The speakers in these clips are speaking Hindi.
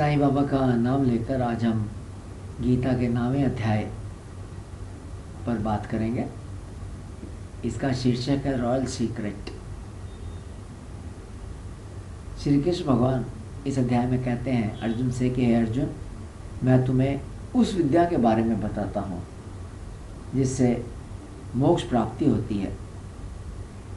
साईं बाबा का नाम लेकर आज हम गीता के 9वें अध्याय पर बात करेंगे। इसका शीर्षक है रॉयल सीक्रेट। श्री कृष्ण भगवान इस अध्याय में कहते हैं अर्जुन से कि हे अर्जुन, मैं तुम्हें उस विद्या के बारे में बताता हूँ जिससे मोक्ष प्राप्ति होती है।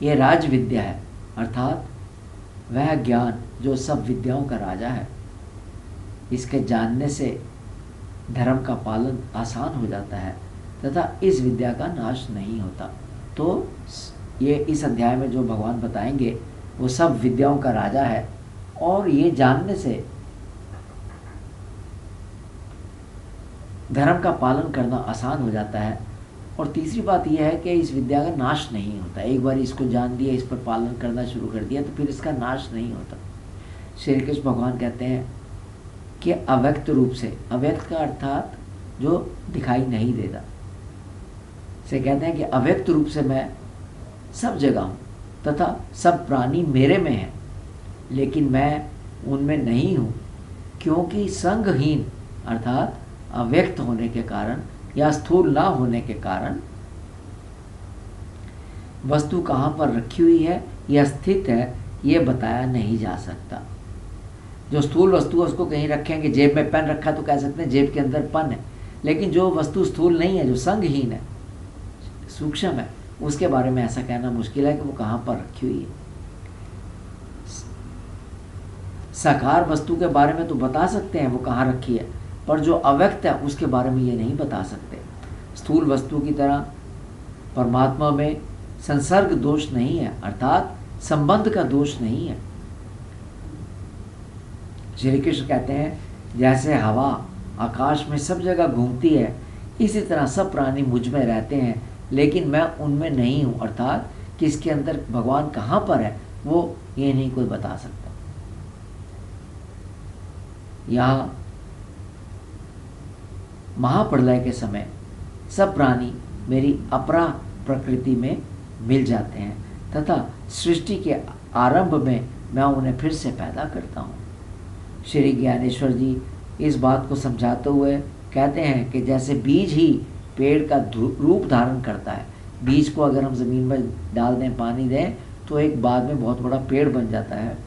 यह राज विद्या है, अर्थात वह ज्ञान जो सब विद्याओं का राजा है। इसके जानने से धर्म का पालन आसान हो जाता है तथा इस विद्या का नाश नहीं होता। तो ये इस अध्याय में जो भगवान बताएंगे वो सब विद्याओं का राजा है और ये जानने से धर्म का पालन करना आसान हो जाता है। और तीसरी बात यह है कि इस विद्या का नाश नहीं होता। एक बार इसको जान लिया, इस पर पालन करना शुरू कर दिया तो फिर इसका नाश नहीं होता। श्री कृष्ण भगवान कहते हैं कि अव्यक्त रूप से, अव्यक्त का अर्थात जो दिखाई नहीं देता, से कहते हैं कि अव्यक्त रूप से मैं सब जगह हूँ तथा सब प्राणी मेरे में हैं, लेकिन मैं उनमें नहीं हूँ, क्योंकि संगहीन अर्थात अव्यक्त होने के कारण या स्थूल ना होने के कारण वस्तु कहाँ पर रखी हुई है या स्थित है ये बताया नहीं जा सकता। जो स्थूल वस्तु है उसको कहीं रखेंगे, जेब में पेन रखा तो कह सकते हैं जेब के अंदर पेन है, लेकिन जो वस्तु स्थूल नहीं है, जो संगहीन है, सूक्ष्म है, उसके बारे में ऐसा कहना मुश्किल है कि वो कहाँ पर रखी हुई है। साकार वस्तु के बारे में तो बता सकते हैं वो कहाँ रखी है, पर जो अव्यक्त है उसके बारे में ये नहीं बता सकते। स्थूल वस्तु की तरह परमात्मा में संसर्ग दोष नहीं है, अर्थात संबंध का दोष नहीं है। श्री कृष्ण कहते हैं जैसे हवा आकाश में सब जगह घूमती है, इसी तरह सब प्राणी मुझ में रहते हैं, लेकिन मैं उनमें नहीं हूँ, अर्थात किसके अंदर भगवान कहाँ पर है वो ये नहीं कोई बता सकता। यहाँ महाप्रलय के समय सब प्राणी मेरी अपरा प्रकृति में मिल जाते हैं तथा सृष्टि के आरंभ में मैं उन्हें फिर से पैदा करता हूँ। श्री ज्ञानेश्वर जी इस बात को समझाते हुए कहते हैं कि जैसे बीज ही पेड़ का रूप धारण करता है, बीज को अगर हम ज़मीन में डाल दें, पानी दें तो एक बाद में बहुत बड़ा पेड़ बन जाता है,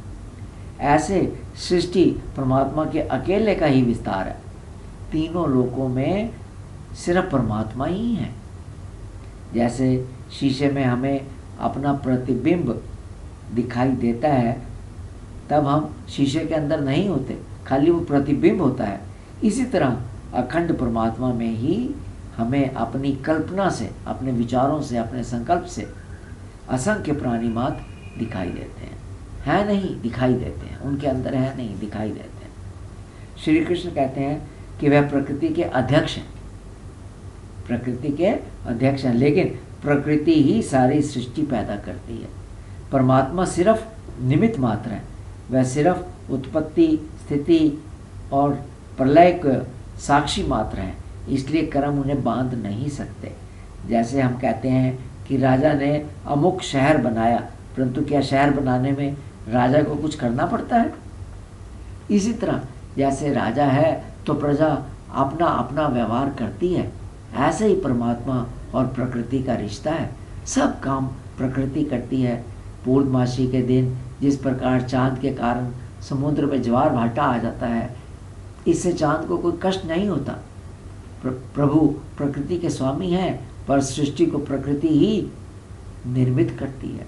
ऐसे सृष्टि परमात्मा के अकेले का ही विस्तार है। तीनों लोकों में सिर्फ परमात्मा ही है। जैसे शीशे में हमें अपना प्रतिबिंब दिखाई देता है, तब हम शीशे के अंदर नहीं होते, खाली वो प्रतिबिंब होता है। इसी तरह अखंड परमात्मा में ही हमें अपनी कल्पना से, अपने विचारों से, अपने संकल्प से असंख्य प्राणी मात्र दिखाई देते हैं। है नहीं, दिखाई देते हैं, उनके अंदर है नहीं, दिखाई देते हैं। श्री कृष्ण कहते हैं कि वह प्रकृति के अध्यक्ष हैं, प्रकृति के अध्यक्ष हैं, लेकिन प्रकृति ही सारी सृष्टि पैदा करती है। परमात्मा सिर्फ निमित्त मात्र है, वह सिर्फ उत्पत्ति, स्थिति और प्रलय के साक्षी मात्र हैं, इसलिए कर्म उन्हें बांध नहीं सकते। जैसे हम कहते हैं कि राजा ने अमुक शहर बनाया, परंतु क्या शहर बनाने में राजा को कुछ करना पड़ता है? इसी तरह जैसे राजा है तो प्रजा अपना अपना व्यवहार करती है, ऐसे ही परमात्मा और प्रकृति का रिश्ता है। सब काम प्रकृति करती है। पूर्णमासी के दिन जिस प्रकार चांद के कारण समुद्र में ज्वार भाटा आ जाता है, इससे चांद को कोई कष्ट नहीं होता। प्रभु प्रकृति के स्वामी हैं, पर सृष्टि को प्रकृति ही निर्मित करती है।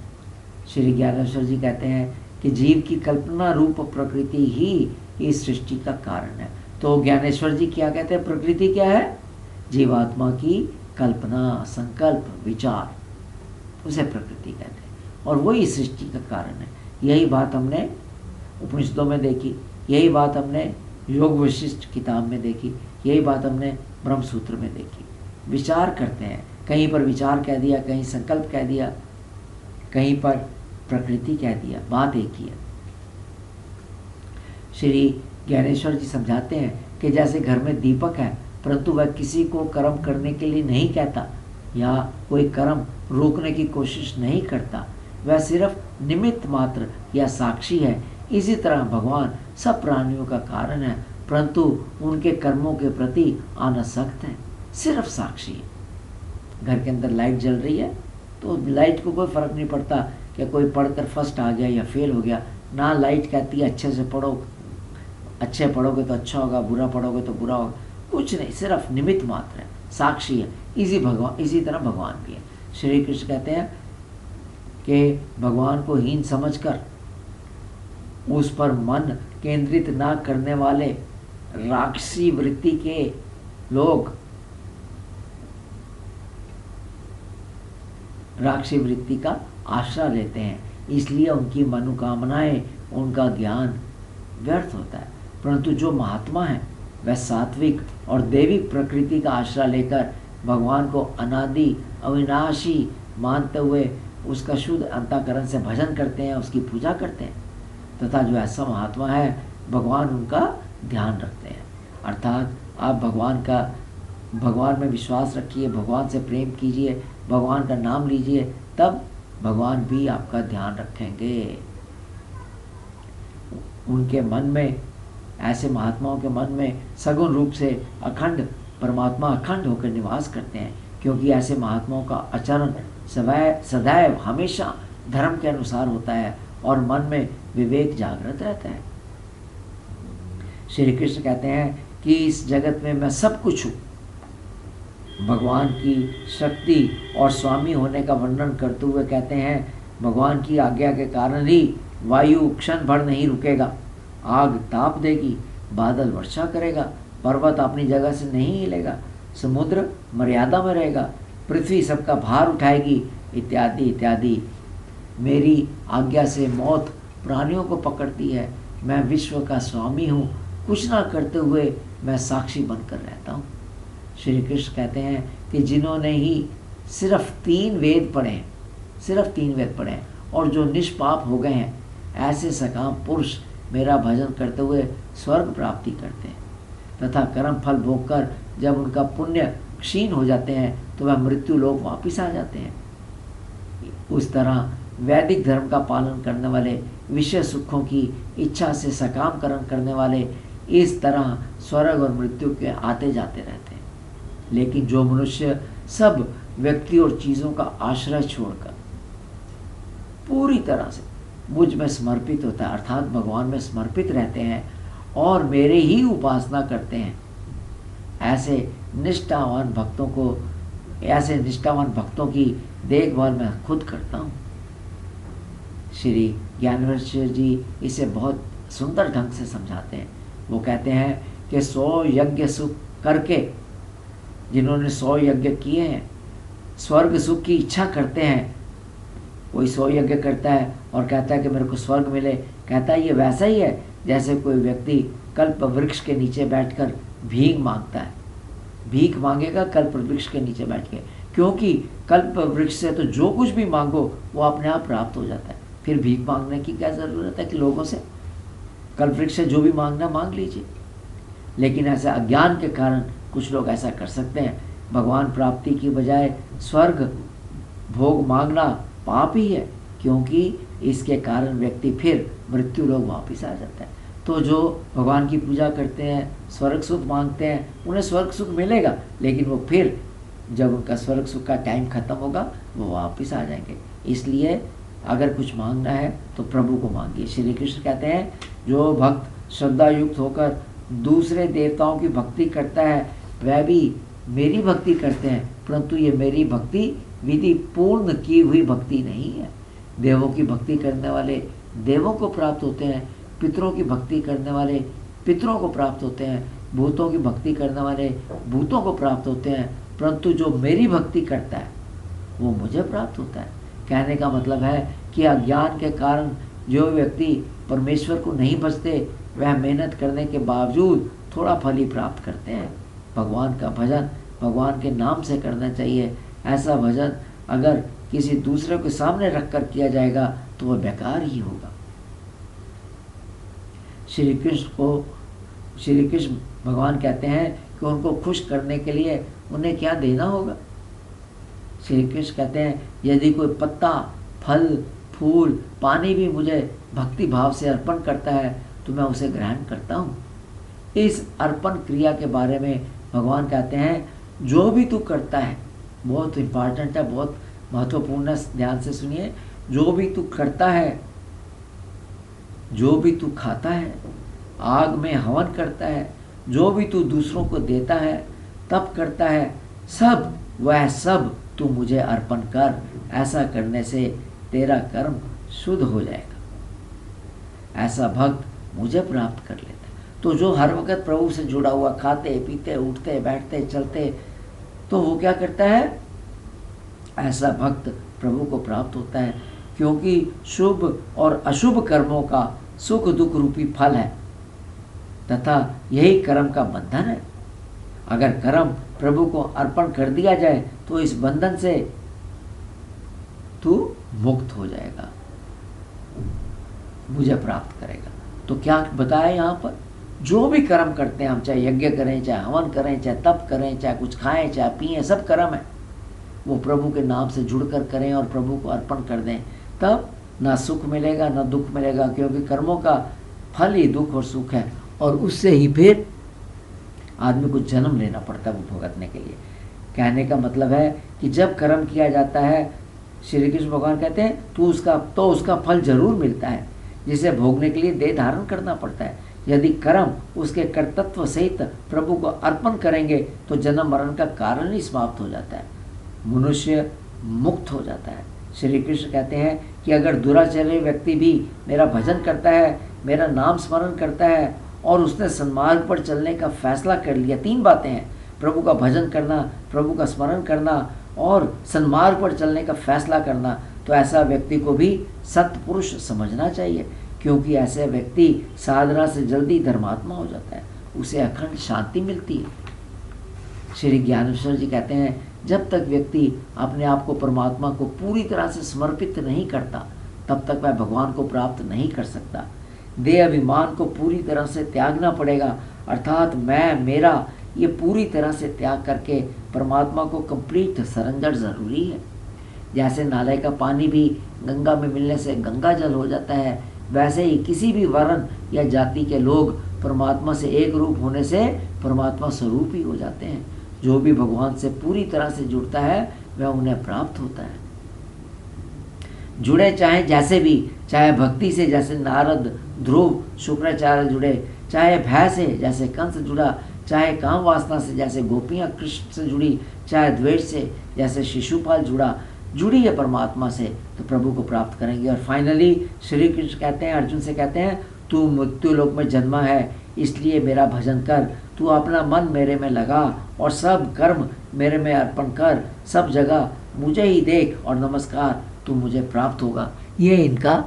श्री ज्ञानेश्वर जी कहते हैं कि जीव की कल्पना रूप प्रकृति ही इस सृष्टि का कारण है। तो ज्ञानेश्वर जी क्या कहते हैं? प्रकृति क्या है? जीवात्मा की कल्पना, संकल्प, विचार, उसे प्रकृति कहते हैं और वही सृष्टि का कारण है। यही बात हमने उपनिषदों में देखी, यही बात हमने योग वशिष्ठ किताब में देखी, यही बात हमने ब्रह्म सूत्र में देखी। विचार करते हैं, कहीं पर विचार कह दिया, कहीं संकल्प कह दिया, कहीं पर प्रकृति कह दिया, बात एक ही है। श्री ज्ञानेश्वर जी समझाते हैं कि जैसे घर में दीपक है, परंतु वह किसी को कर्म करने के लिए नहीं कहता या कोई कर्म रोकने की कोशिश नहीं करता, वह सिर्फ निमित्त मात्र या साक्षी है। इसी तरह भगवान सब प्राणियों का कारण है परंतु उनके कर्मों के प्रति आनासक्त है, सिर्फ साक्षी है। घर के अंदर लाइट जल रही है तो लाइट को कोई फर्क नहीं पड़ता कि कोई पढ़कर फर्स्ट आ गया या फेल हो गया, ना लाइट कहती है अच्छे से पढ़ो, अच्छे पढ़ोगे तो अच्छा होगा, बुरा पढ़ोगे तो बुरा होगा, कुछ नहीं, सिर्फ निमित्त मात्र है, साक्षी है। इसी तरह भगवान भी है। श्री कृष्ण कहते हैं कि भगवान को हीन समझकर उस पर मन केंद्रित ना करने वाले राक्षसी वृत्ति के लोग राक्षसी वृत्ति का आश्रय लेते हैं, इसलिए उनकी मनोकामनाएं, उनका ज्ञान व्यर्थ होता है। परंतु जो महात्मा है वह सात्विक और दैविक प्रकृति का आश्रय लेकर भगवान को अनादि अविनाशी मानते हुए उसका शुद्ध अंतःकरण से भजन करते हैं, उसकी पूजा करते हैं, तथा जो ऐसा महात्मा है भगवान उनका ध्यान रखते हैं। अर्थात आप भगवान में विश्वास रखिए, भगवान से प्रेम कीजिए, भगवान का नाम लीजिए, तब भगवान भी आपका ध्यान रखेंगे। उनके मन में, ऐसे महात्माओं के मन में सगुण रूप से अखंड परमात्मा अखंड होकर निवास करते हैं, क्योंकि ऐसे महात्माओं का आचरण सदैव हमेशा धर्म के अनुसार होता है और मन में विवेक जागृत रहता है। श्री कृष्ण कहते हैं कि इस जगत में मैं सब कुछ हूँ। भगवान की शक्ति और स्वामी होने का वर्णन करते हुए कहते हैं, भगवान की आज्ञा के कारण ही वायु क्षण भर नहीं रुकेगा, आग ताप देगी, बादल वर्षा करेगा, पर्वत अपनी जगह से नहीं हिलेगा, समुद्र मर्यादा में रहेगा, पृथ्वी सबका भार उठाएगी, इत्यादि इत्यादि। मेरी आज्ञा से मौत प्राणियों को पकड़ती है, मैं विश्व का स्वामी हूँ, कुछ ना करते हुए मैं साक्षी बनकर रहता हूँ। श्री कृष्ण कहते हैं कि जिन्होंने ही सिर्फ 3 वेद पढ़े हैं और जो निष्पाप हो गए हैं, ऐसे सकाम पुरुष मेरा भजन करते हुए स्वर्ग प्राप्ति करते हैं, तथा कर्म फल भोग कर जब उनका पुण्य क्षीण हो जाते हैं तो वह मृत्यु लोक वापिस आ जाते हैं। उस तरह वैदिक धर्म का पालन करने वाले, विषय सुखों की इच्छा से सकाम कर्म करने वाले इस तरह स्वर्ग और मृत्यु के आते जाते रहते हैं। लेकिन जो मनुष्य सब व्यक्ति और चीज़ों का आश्रय छोड़कर पूरी तरह से मुझ में समर्पित होता है, अर्थात भगवान में समर्पित रहते हैं और मेरे ही उपासना करते हैं, ऐसे निष्ठावान भक्तों की देखभाल मैं खुद करता हूँ। श्री ज्ञानेश्वर जी इसे बहुत सुंदर ढंग से समझाते हैं। वो कहते हैं कि 100 यज्ञ सुख करके, जिन्होंने 100 यज्ञ किए हैं, स्वर्ग सुख की इच्छा करते हैं। कोई 100 यज्ञ करता है और कहता है कि मेरे को स्वर्ग मिले, कहता है ये वैसा ही है जैसे कोई व्यक्ति कल्प वृक्ष के नीचे बैठकर भीख मांगता है। भीख मांगेगा कल्प वृक्ष के नीचे बैठ के, क्योंकि कल्प वृक्ष से तो जो कुछ भी मांगो वो अपने आप प्राप्त हो जाता है। फिर भीख मांगने की क्या ज़रूरत है कि लोगों से? कल्प वृक्ष से जो भी मांगना मांग लीजिए। लेकिन ऐसा अज्ञान के कारण कुछ लोग ऐसा कर सकते हैं, भगवान प्राप्ति की बजाय स्वर्ग भोग मांगना पाप ही है, क्योंकि इसके कारण व्यक्ति फिर मृत्यु लोग वापिस आ जाता है। तो जो भगवान की पूजा करते हैं, स्वर्ग सुख मांगते हैं, उन्हें स्वर्ग सुख मिलेगा, लेकिन वो फिर जब उनका स्वर्ग सुख का टाइम खत्म होगा वो वापस आ जाएंगे। इसलिए अगर कुछ मांगना है तो प्रभु को मांगिए। श्री कृष्ण कहते हैं जो भक्त श्रद्धा युक्त होकर दूसरे देवताओं की भक्ति करता है वह भी मेरी भक्ति करते हैं, परंतु ये मेरी भक्ति विधि पूर्ण की हुई भक्ति नहीं है। देवों की भक्ति करने वाले देवों को प्राप्त होते हैं, पितरों की भक्ति करने वाले पितरों को प्राप्त होते हैं, भूतों की भक्ति करने वाले भूतों को प्राप्त होते हैं, परंतु जो मेरी भक्ति करता है वो मुझे प्राप्त होता है। कहने का मतलब है कि अज्ञान के कारण जो व्यक्ति परमेश्वर को नहीं भजते वह मेहनत करने के बावजूद थोड़ा फल ही प्राप्त करते हैं। भगवान का भजन भगवान के नाम से करना चाहिए। ऐसा भजन अगर किसी दूसरे के सामने रख कर किया जाएगा तो वह बेकार ही होगा। श्री कृष्ण भगवान कहते हैं कि उनको खुश करने के लिए उन्हें क्या देना होगा। श्री कृष्ण कहते हैं यदि कोई पत्ता, फल, फूल, पानी भी मुझे भक्ति भाव से अर्पण करता है तो मैं उसे ग्रहण करता हूँ। इस अर्पण क्रिया के बारे में भगवान कहते हैं जो भी तू करता है, बहुत इम्पॉर्टेंट है, बहुत महत्वपूर्ण है, ध्यान से सुनिए। जो भी तू करता है, जो भी तू खाता है, आग में हवन करता है, जो भी तू दूसरों को देता है, तप करता है, सब वह सब तू मुझे अर्पण कर। ऐसा करने से तेरा कर्म शुद्ध हो जाएगा। ऐसा भक्त मुझे प्राप्त कर लेता है। तो जो हर वक्त प्रभु से जुड़ा हुआ, खाते पीते उठते बैठते चलते, तो वो क्या करता है? ऐसा भक्त प्रभु को प्राप्त होता है, क्योंकि शुभ और अशुभ कर्मों का सुख दुख रूपी फल है तथा यही कर्म का बंधन है। अगर कर्म प्रभु को अर्पण कर दिया जाए तो इस बंधन से तू मुक्त हो जाएगा, मुझे प्राप्त करेगा। तो क्या बताया यहाँ पर? जो भी कर्म करते हैं हम, चाहे यज्ञ करें, चाहे हवन करें, चाहे तप करें, चाहे कुछ खाएं, चाहे पिएं, सब कर्म है, वो प्रभु के नाम से जुड़कर करें और प्रभु को अर्पण कर दें, तब ना सुख मिलेगा ना दुख मिलेगा, क्योंकि कर्मों का फल ही दुख और सुख है, और उससे ही फिर आदमी को जन्म लेना पड़ता है वो भुगतने के लिए। कहने का मतलब है कि जब कर्म किया जाता है, श्री कृष्ण भगवान कहते हैं तो उसका फल जरूर मिलता है, जिसे भोगने के लिए देह धारण करना पड़ता है। यदि कर्म उसके कर्तव्य सहित प्रभु को अर्पण करेंगे तो जन्म मरण का कारण ही समाप्त हो जाता है, मनुष्य मुक्त हो जाता है। श्री कृष्ण कहते हैं कि अगर दुराचारी व्यक्ति भी मेरा भजन करता है, मेरा नाम स्मरण करता है और उसने सन्मार्ग पर चलने का फैसला कर लिया, 3 बातें हैं, प्रभु का भजन करना, प्रभु का स्मरण करना और सन्मार्ग पर चलने का फैसला करना, तो ऐसा व्यक्ति को भी सत्पुरुष समझना चाहिए, क्योंकि ऐसे व्यक्ति साधना से जल्दी धर्मात्मा हो जाता है, उसे अखंड शांति मिलती है। श्री ज्ञानेश्वर जी कहते हैं जब तक व्यक्ति अपने आप को परमात्मा को पूरी तरह से समर्पित नहीं करता, तब तक वह भगवान को प्राप्त नहीं कर सकता। देह अभिमान को पूरी तरह से त्यागना पड़ेगा, अर्थात मैं मेरा ये पूरी तरह से त्याग करके परमात्मा को कंप्लीट सरेंडर ज़रूरी है। जैसे नाले का पानी भी गंगा में मिलने से गंगा जल हो जाता है, वैसे ही किसी भी वर्ण या जाति के लोग परमात्मा से एक रूप होने से परमात्मा स्वरूप ही हो जाते हैं। जो भी भगवान से पूरी तरह से जुड़ता है वह उन्हें प्राप्त होता है। जुड़े चाहे जैसे भी, चाहे भक्ति से जैसे नारद, ध्रुव, शुक्राचार्य जुड़े, चाहे भय से जैसे कंस जुड़ा, चाहे काम वासना से जैसे गोपियाँ कृष्ण से जुड़ी, चाहे द्वेष से जैसे शिशुपाल जुड़ी है परमात्मा से, तो प्रभु को प्राप्त करेंगे। और फाइनली श्री कृष्ण कहते हैं, अर्जुन से कहते हैं, तू मृत्यु लोक में जन्मा है, इसलिए मेरा भजन कर, तू अपना मन मेरे में लगा और सब कर्म मेरे में अर्पण कर, सब जगह मुझे ही देख और नमस्कार, तू मुझे प्राप्त होगा। ये इनका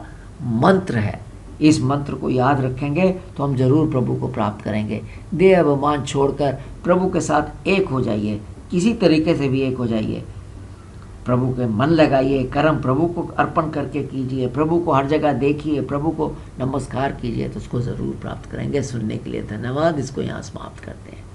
मंत्र है। इस मंत्र को याद रखेंगे तो हम जरूर प्रभु को प्राप्त करेंगे। देह अभिमान छोड़कर प्रभु के साथ एक हो जाइए, किसी तरीके से भी एक हो जाइए, प्रभु के मन लगाइए, कर्म प्रभु को अर्पण करके कीजिए, प्रभु को हर जगह देखिए, प्रभु को नमस्कार कीजिए, तो उसको ज़रूर प्राप्त करेंगे। सुनने के लिए धन्यवाद। इसको यहाँ समाप्त करते हैं।